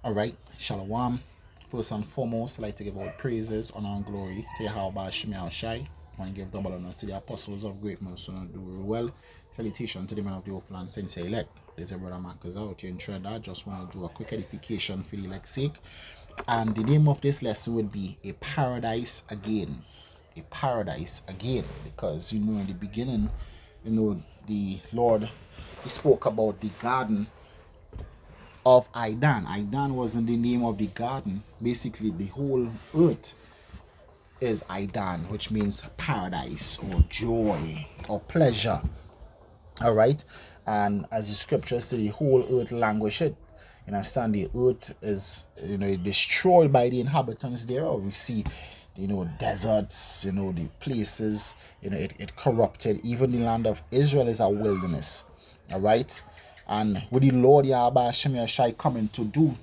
All right, Shalom. First and foremost, I'd like to give all praises, honor, and glory to Yahweh Shemi Shai. I want to give double honors to the apostles of great mercy and do well. Salutation to the man of the Oakland Saints elect. There's a brother Marcus out here in Trinidad. Just want to do a quick edification for the elect's sake. And the name of this lesson will be A Paradise Again. A Paradise Again. Because, in the beginning, the Lord, He spoke about the garden of Eden. Eden wasn't the name of the garden. Basically, the whole earth is Eden, which means paradise or joy or pleasure. All right, and as the scriptures say, the whole earth languisheth. You understand? The earth is, destroyed by the inhabitants thereof. We see, deserts. The places. It corrupted. Even the land of Israel is a wilderness. All right. And what the Lord Yahweh Shemi Shai coming to do,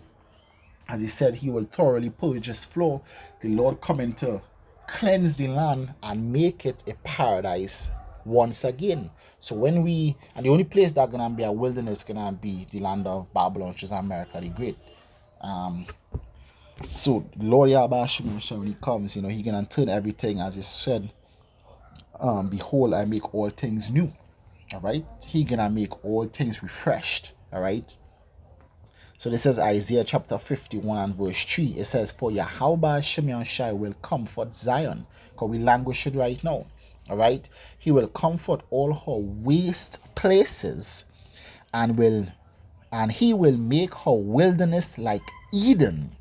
as He said, He will thoroughly purge His floor. The Lord coming to cleanse the land and make it a paradise once again. So and the only place that's gonna be a wilderness gonna be the land of Babylon, which is America the Great. So Lord Yahweh Shemi Shai, when He comes, He gonna turn everything, as He said. Behold, I make all things new. All right, He gonna make all things refreshed. All right. So this is Isaiah chapter 51 and verse 3. It says, "For Yahweh Shemi Shai will comfort Zion," because we languish it right now. All right, He will comfort all her waste places, and He will make her wilderness like Eden,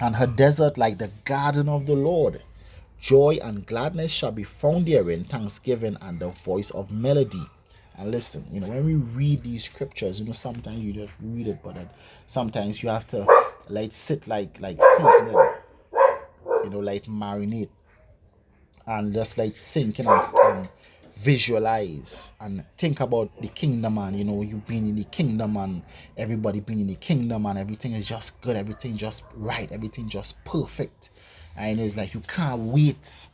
and her desert like the garden of the Lord. Joy and gladness shall be found therein, thanksgiving and the voice of melody. And listen, when we read these scriptures, sometimes you just read it, but then sometimes you have to sit like season it, like marinate, and just sink in and visualize and think about the kingdom, and you being in the kingdom and everybody being in the kingdom, and everything is just good, everything just right, everything just perfect. And it's like you can't wait,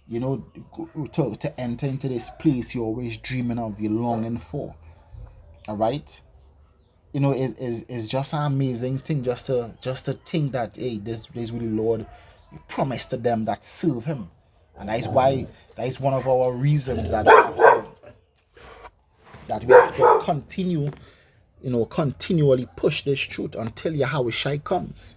to enter into this place you're always dreaming of, you're longing for. All right, it's just an amazing thing just to think that, hey, this place with the Lord promised to them that serve Him. And that is one of our reasons that we have to continue, continually push this truth until Yahweh Shai comes.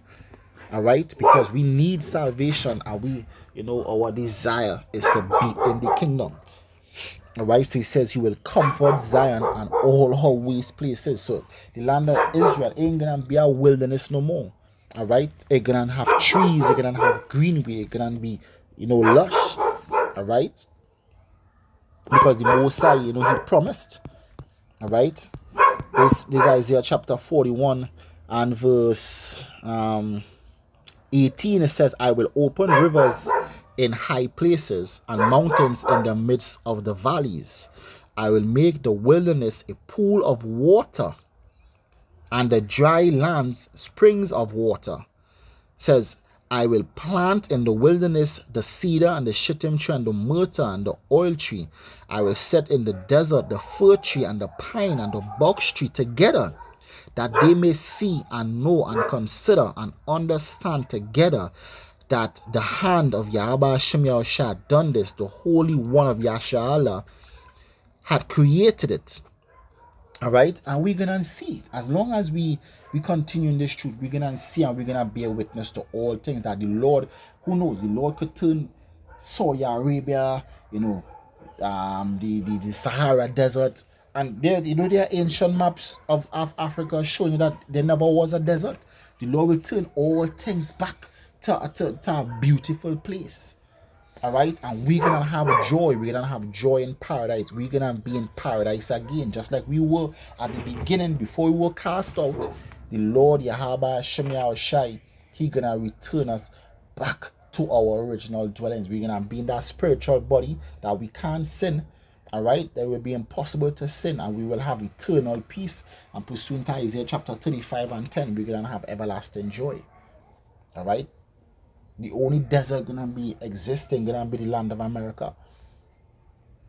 All right, because we need salvation, and our desire is to be in the kingdom. All right, so He says He will comfort Zion and all her waste places. So the land of Israel ain't gonna be a wilderness no more. All right, it's gonna have trees, it's gonna have greenery, it's gonna be lush. All right, because the Most High, He promised. All right, this Isaiah chapter 41 and verse 18, it says, "I will open rivers in high places and mountains in the midst of the valleys. I will make the wilderness a pool of water and the dry lands springs of water." It says, "I will plant in the wilderness the cedar and the shittim tree and the myrtle and the oil tree. I will set in the desert the fir tree and the pine and the box tree together, that they may see and know and consider and understand together that the hand of Yahweh Shemi Shai had done this. The Holy One of Yasharallah had created it." All right, and we're gonna see, as long as we continue in this truth, we're gonna see and we're gonna bear witness to all things that the Lord, who knows, the Lord could turn Saudi Arabia, the Sahara Desert. And there are ancient maps of Africa showing you that there never was a desert. The Lord will turn all things back to a beautiful place. All right, and we're gonna have joy. We're gonna have joy in paradise. We're gonna be in paradise again, just like we were at the beginning before we were cast out. The Lord Yahweh Shemi Shai, He gonna return us back to our original dwellings. We're gonna be in that spiritual body that we can't sin. All right, that will be impossible to sin, and we will have eternal peace. And pursuant to Isaiah chapter 35 and 10, we're gonna have everlasting joy. All right, the only desert gonna be existing gonna be the land of America.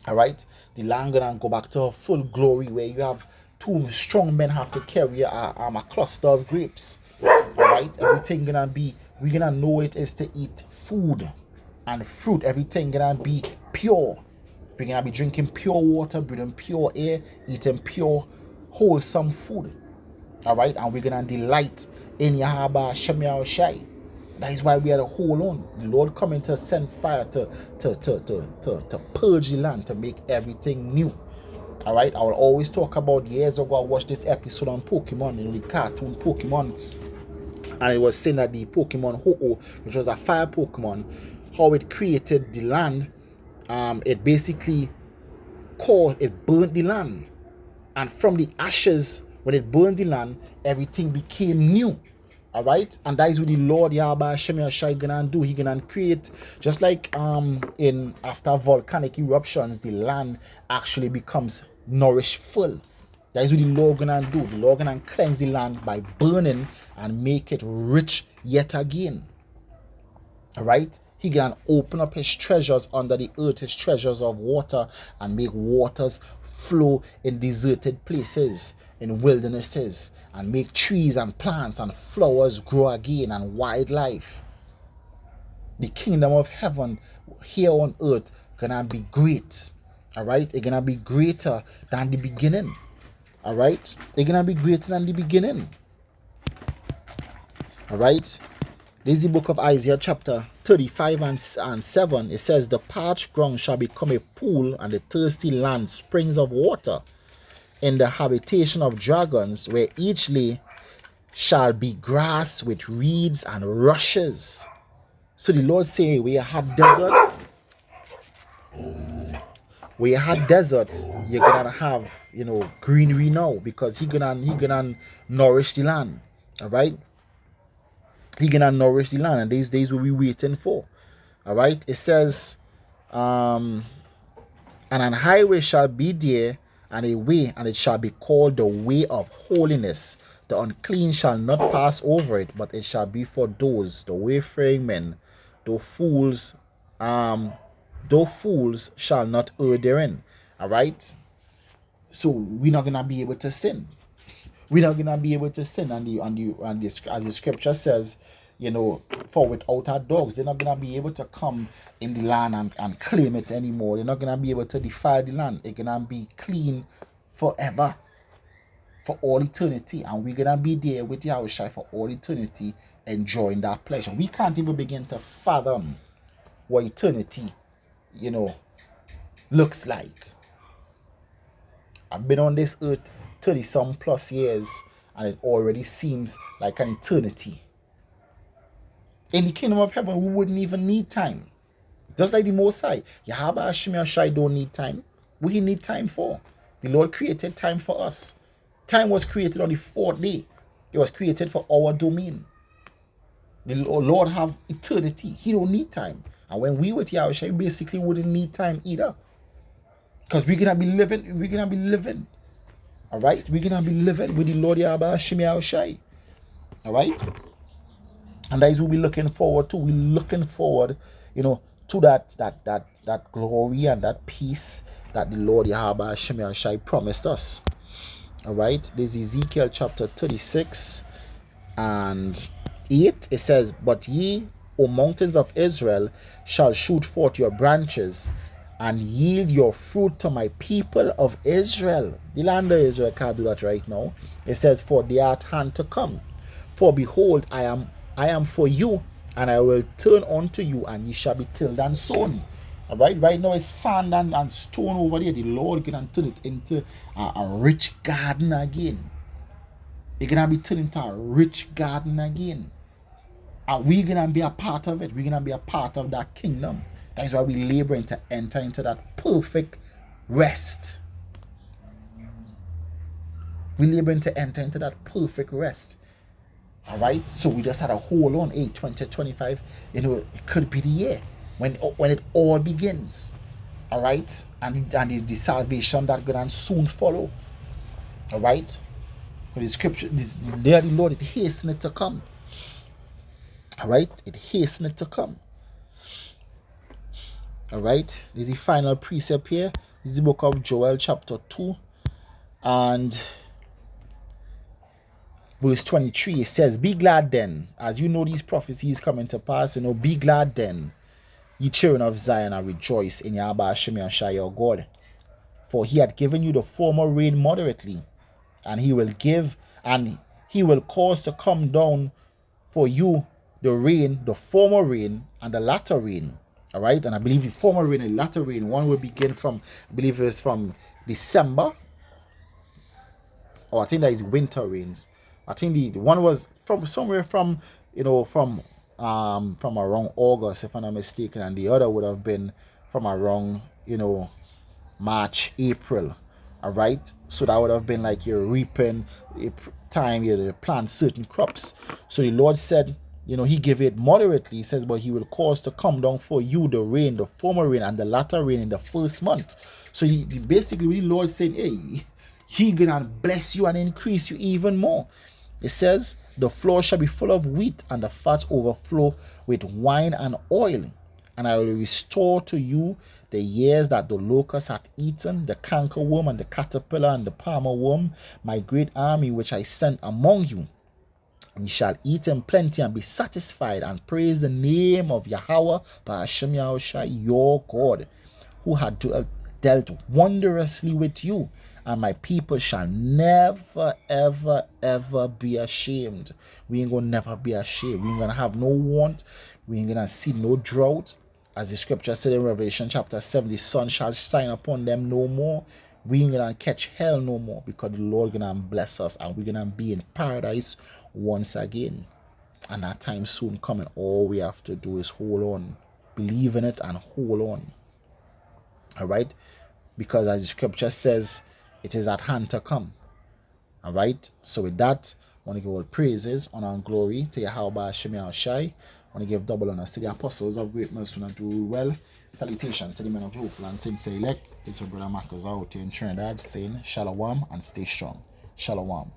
All right, the land gonna go back to full glory, where you have two strong men have to carry a cluster of grapes. All right, everything gonna be, we're gonna know it is to eat food and fruit. Everything gonna be pure. We're gonna be drinking pure water, breathing pure air, eating pure, wholesome food. All right, and we're gonna delight in Yahweh Shemel Shai. That is why we are to hold on. The Lord coming to send fire to purge the land, to make everything new. All right, I will always talk about, years ago I watched this episode on Pokemon, the cartoon Pokemon, and it was saying that the Pokemon Ho-Oh, which was a fire Pokemon, how it created the land. It basically it burnt the land, and from the ashes, when it burned the land, everything became new. All right, and that is what the Lord Yahweh Shemel Shai gonna do. He gonna create, just like in after volcanic eruptions, the land actually becomes nourished full. That is what the Lord gonna do. The Lord gonna cleanse the land by burning and make it rich yet again. All right, he can open up his treasures under the earth, his treasures of water, and make waters flow in deserted places, in wildernesses, and make trees and plants and flowers grow again, and wildlife. The kingdom of heaven here on earth gonna be great. All right, it's gonna be greater than the beginning. All right, it's gonna be greater than the beginning. All right. This is the book of Isaiah chapter 35 and 7. It says, the parched ground shall become a pool, and the thirsty land springs of water. In the habitation of dragons, where each lay, shall be grass with reeds and rushes. So the Lord say, where you had deserts, you're gonna have, greenery now, because he gonna nourish the land. All right. He gonna nourish the land, and these days we'll be waiting for. All right, it says, and an highway shall be there, and a way, and it shall be called the way of holiness. The unclean shall not pass over it, but it shall be for those, the wayfaring men. Though fools shall not err therein. All right, so we're not gonna be able to sin. We're not gonna be able to sin, and as the scripture says, for without our dogs, they're not gonna be able to come in the land and claim it anymore. They're not gonna be able to defile the land. It's gonna be clean forever, for all eternity, and we're gonna be there with Yahushua for all eternity, enjoying that pleasure. We can't even begin to fathom what eternity, looks like. I've been on this earth 30 some plus years, and it already seems like an eternity. In the kingdom of heaven, we wouldn't even need time. Just like the Most High, Yahweh Hashem Shai don't need time. What he need time for? The Lord created time for us. Time was created on the fourth day. It was created for our domain. The Lord have eternity. He don't need time. And when we with Yahweh, we basically wouldn't need time either. Because we're gonna be living. All right, we're gonna be living with the Lord Yahweh Hashem Shai. All right, and that is what we're looking forward to. We're looking forward, to that glory and that peace that the Lord Yahweh Hashem Shai promised us. All right, this is Ezekiel chapter 36 and 8. It says, but ye, O mountains of Israel, shall shoot forth your branches and yield your fruit to my people of Israel. The land of Israel can't do that right now. It says, for they are at hand to come. For behold, I am for you, and I will turn unto you, and ye shall be tilled and sown. All right, right now it's sand and stone over there. The Lord can turn it into a rich garden again. It's gonna be turned into a rich garden again. And we're gonna be a part of it. We're gonna be a part of that kingdom. That is why we're laboring to enter into that perfect rest. We're laboring to enter into that perfect rest. All right, so we just had a hold on. 2025, it could be the year when it all begins. All right, and the salvation that gonna soon follow. All right, for the scripture, the Lord, it hastened to come. All right, it hastened to come. All right, this is the final precept here. This is the book of Joel chapter 2 and Verse 23, it says, be glad then, as you know these prophecies coming to pass, be glad then, ye children of Zion, and rejoice in Yahweh Hashem Yahshua your God. For he had given you the former rain moderately, and he will cause to come down for you the former rain and the latter rain. All right, and I believe the former rain and latter rain, one will begin from, I believe it's from December, or I think that is winter rains. I think the one was from somewhere from from around August, if I'm not mistaken, and the other would have been from around March, April. All right, so that would have been like your reaping time, you plant certain crops. So the Lord said, he gave it moderately. He says, but he will cause to come down for you the rain, the former rain and the latter rain in the first month. So basically the Lord said, hey, he gonna bless you and increase you even more. It says, the floor shall be full of wheat, and the fat overflow with wine and oil. And I will restore to you the years that the locust hath eaten, the cankerworm and the caterpillar and the palmer worm, my great army which I sent among you. And ye shall eat in plenty and be satisfied, and praise the name of Yahweh, Ba'ashem Yahushua, your God, who had dealt wondrously with you. And my people shall never, ever, ever be ashamed. We ain't gonna never be ashamed. We ain't gonna have no want. We ain't gonna see no drought. As the scripture said in Revelation chapter 7, the sun shall shine upon them no more. We ain't gonna catch hell no more, because the Lord gonna bless us, and we're gonna be in paradise once again. And that time soon coming. All we have to do is hold on, believe in it, and hold on. All right, because as the scripture says, it is at hand to come. All right, so with that, I want to give all praises, honor, and glory to Yahweh Hashem Yahushai. I want to give double honors to the apostles of great mercy and do well. Salutation to the men of hopeful and sincere elect. It's your brother Marcus out here in Trinidad saying shalom and stay strong. Shalom.